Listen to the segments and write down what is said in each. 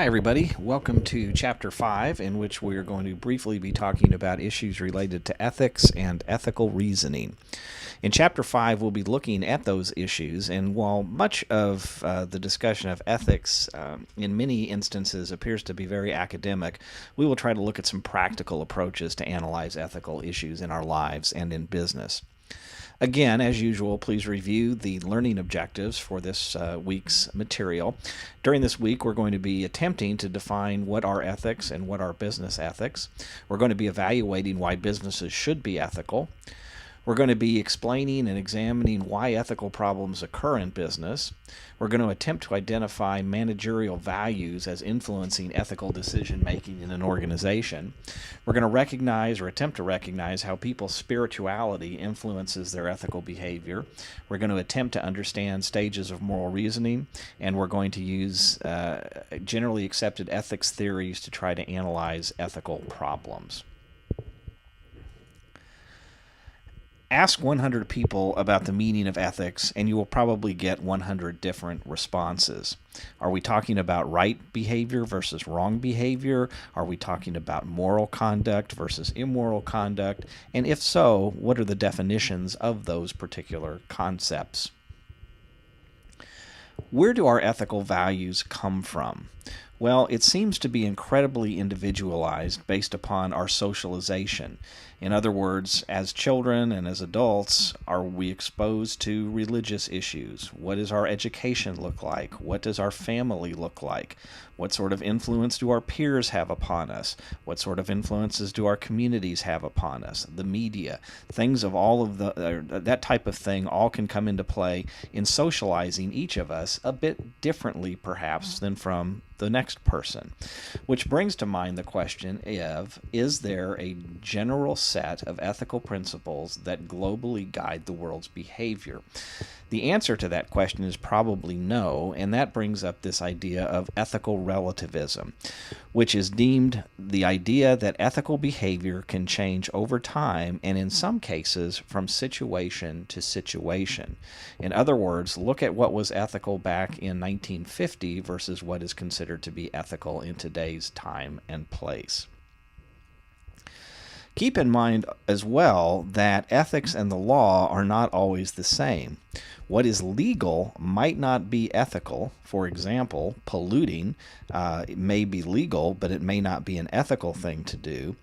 Hi, everybody. Welcome to Chapter 5, in which we are going to briefly be talking about issues related to ethics and ethical reasoning. In Chapter 5, we'll be looking at those issues, and while much of the discussion of ethics in many instances appears to be very academic, we will try to look at some practical approaches to analyze ethical issues in our lives and in business. Again, as usual, please review the learning objectives for this week's material. During this week, we're going to be attempting to define what are ethics and what are business ethics. We're going to be evaluating why businesses should be ethical. We're going to be explaining and examining why ethical problems occur in business. We're going to attempt to identify managerial values as influencing ethical decision-making in an organization. We're going to recognize or attempt to recognize how people's spirituality influences their ethical behavior. We're going to attempt to understand stages of moral reasoning, and we're going to use generally accepted ethics theories to try to analyze ethical problems. Ask 100 people about the meaning of ethics, and you will probably get 100 different responses. Are we talking about right behavior versus wrong behavior? Are we talking about moral conduct versus immoral conduct? And if so, what are the definitions of those particular concepts? Where do our ethical values come from? Well, it seems to be incredibly individualized based upon our socialization. In other words, as children and as adults, are we exposed to religious issues? What does our education look like? What does our family look like? What sort of influence do our peers have upon us? What sort of influences do our communities have upon us? The media, things of all of that type of thing all can come into play in socializing each of us a bit differently, perhaps, than from the next person. Which brings to mind the question of, is there a general set of ethical principles that globally guide the world's behavior? The answer to that question is probably no, and that brings up this idea of ethical relativism, which is deemed the idea that ethical behavior can change over time and in some cases from situation to situation. In other words, look at what was ethical back in 1950 versus what is considered to be ethical in today's time and place. Keep in mind as well that ethics and the law are not always the same. What is legal might not be ethical. For example, polluting it may be legal, but it may not be an ethical thing to do.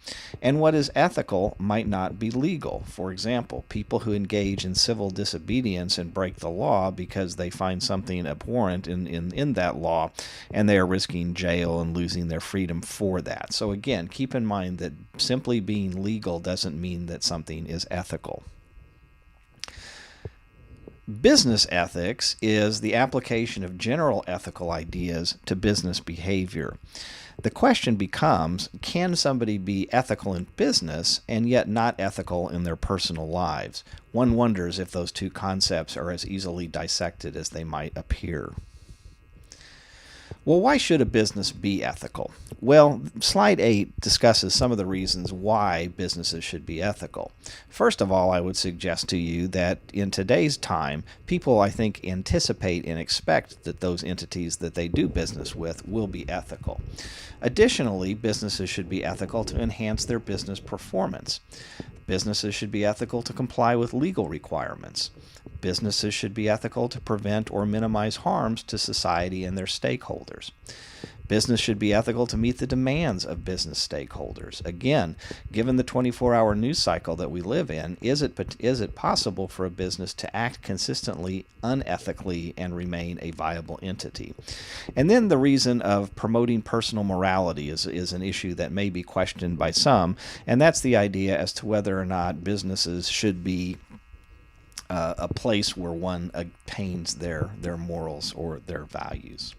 And what is ethical might not be legal. For example, people who engage in civil disobedience and break the law because they find something abhorrent in that law, and they are risking jail and losing their freedom for that. So again, keep in mind that simply being legal doesn't mean that something is ethical. Business ethics is the application of general ethical ideas to business behavior. The question becomes, can somebody be ethical in business and yet not ethical in their personal lives? One wonders if those two concepts are as easily dissected as they might appear. Well, why should a business be ethical? Well, slide 8 discusses some of the reasons why businesses should be ethical. First of all, I would suggest to you that in today's time, people, I think, anticipate and expect that those entities that they do business with will be ethical. Additionally, businesses should be ethical to enhance their business performance. Businesses should be ethical to comply with legal requirements. Businesses should be ethical to prevent or minimize harms to society and their stakeholders. Business should be ethical to meet the demands of business stakeholders. Again, given the 24-hour news cycle that we live in, is it possible for a business to act consistently unethically and remain a viable entity? And then the reason of promoting personal morality is an issue that may be questioned by some, and that's the idea as to whether or not businesses should be a place where one attains their morals or their values.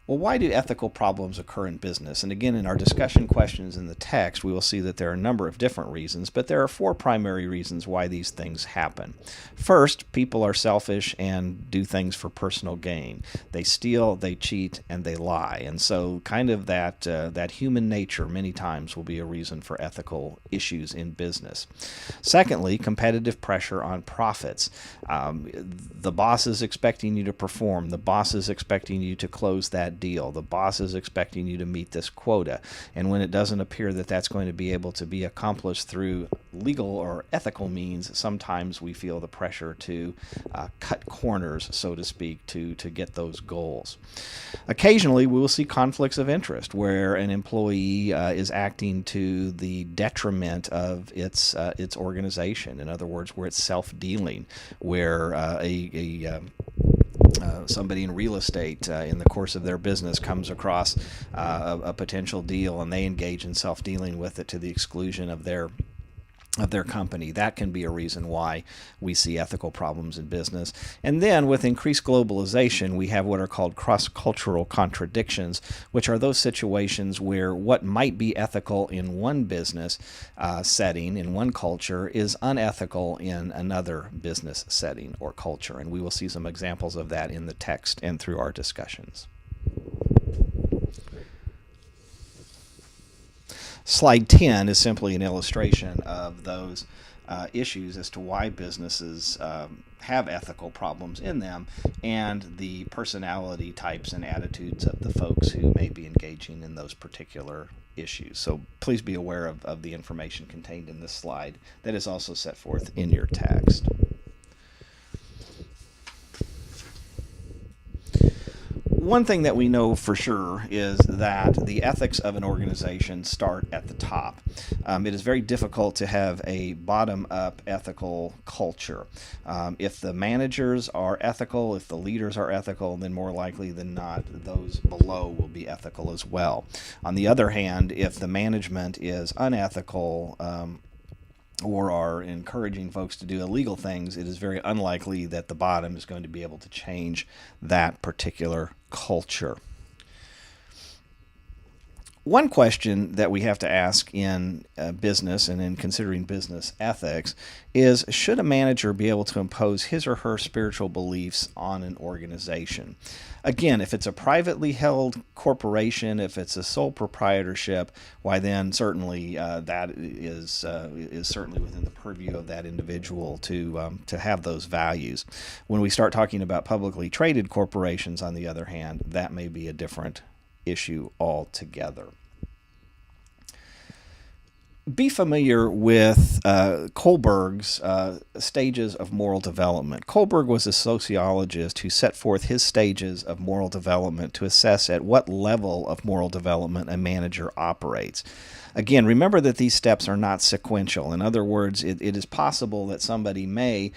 Well, why do ethical problems occur in business? And again, in our discussion questions in the text, we will see that there are a number of different reasons, but there are four primary reasons why these things happen. First, people are selfish and do things for personal gain. They steal, they cheat, and they lie. And so kind of that human nature many times will be a reason for ethical issues in business. Secondly, competitive pressure on profits. The boss is expecting you to perform. The boss is expecting you to close that deal. The boss is expecting you to meet this quota. And when it doesn't appear that that's going to be able to be accomplished through legal or ethical means, sometimes we feel the pressure to cut corners, so to speak, to get those goals. Occasionally, we will see conflicts of interest where an employee is acting to the detriment of its organization. In other words, where it's self-dealing, where somebody in real estate in the course of their business comes across a potential deal and they engage in self-dealing with it to the exclusion of their company. That can be a reason why we see ethical problems in business. And then with increased globalization, we have what are called cross-cultural contradictions, which are those situations where what might be ethical in one business setting, in one culture, is unethical in another business setting or culture. And we will see some examples of that in the text and through our discussions. Slide 10 is simply an illustration of those issues as to why businesses have ethical problems in them and the personality types and attitudes of the folks who may be engaging in those particular issues. So please be aware of the information contained in this slide that is also set forth in your text. One thing that we know for sure is that the ethics of an organization start at the top. It is very difficult to have a bottom-up ethical culture. If the managers are ethical, if the leaders are ethical, then more likely than not, those below will be ethical as well. On the other hand, if the management is unethical, or are encouraging folks to do illegal things, it is very unlikely that the bottom is going to be able to change that particular culture. One question that we have to ask in business and in considering business ethics is, should a manager be able to impose his or her spiritual beliefs on an organization? Again, if it's a privately held corporation, if it's a sole proprietorship, why then certainly that is certainly within the purview of that individual to have those values. When we start talking about publicly traded corporations, on the other hand, that may be a different issue altogether. Be familiar with Kohlberg's stages of moral development. Kohlberg was a sociologist who set forth his stages of moral development to assess at what level of moral development a manager operates. Again, remember that these steps are not sequential. In other words, it is possible that somebody may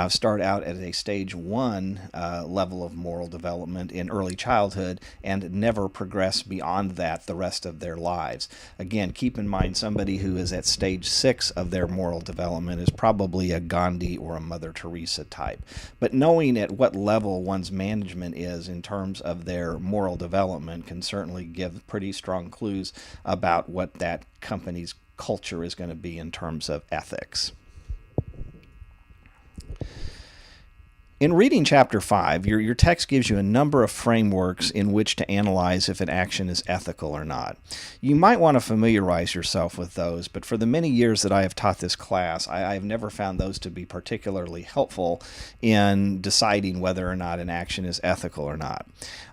start out at a stage 1 level of moral development in early childhood and never progress beyond that the rest of their lives. Again, keep in mind somebody who is at stage 6 of their moral development is probably a Gandhi or a Mother Teresa type. But knowing at what level one's management is in terms of their moral development can certainly give pretty strong clues about what that company's culture is going to be in terms of ethics. In reading chapter 5, your text gives you a number of frameworks in which to analyze if an action is ethical or not. You might want to familiarize yourself with those, but for the many years that I have taught this class, I have never found those to be particularly helpful in deciding whether or not an action is ethical or not.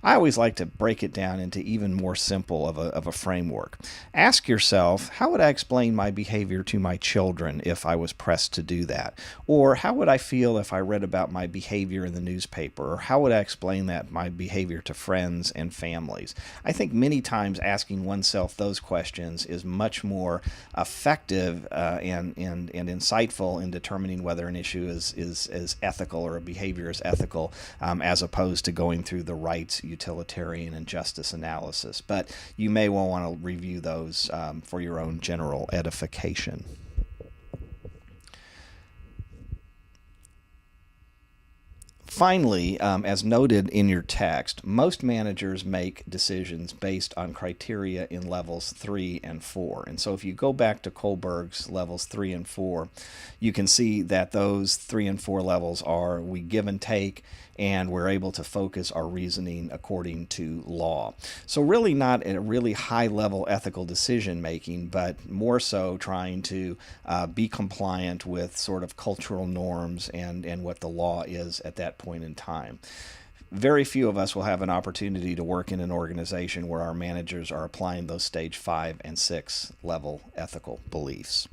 I always like to break it down into even more simple of a framework. Ask yourself, how would I explain my behavior to my children if I was pressed to do that? Or how would I feel if I read about my behavior in the newspaper? Or how would I explain my behavior to friends and families? I think many times asking oneself those questions is much more effective and insightful in determining whether an issue is ethical or a behavior is ethical, as opposed to going through the rights, utilitarian, and justice analysis. But you may well want to review those for your own general edification. Finally, as noted in your text, most managers make decisions based on criteria in levels 3 and 4. And so if you go back to Kohlberg's levels 3 and 4, you can see that those 3 and 4 levels are we give and take, and we're able to focus our reasoning according to law. So really not a really high-level ethical decision-making, but more so trying to be compliant with sort of cultural norms and what the law is at that point in time. Very few of us will have an opportunity to work in an organization where our managers are applying those stage 5 and 6 level ethical beliefs.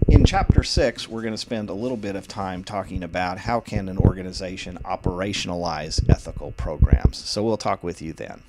In Chapter 6, we're going to spend a little bit of time talking about how can an organization operationalize ethical programs. So we'll talk with you then.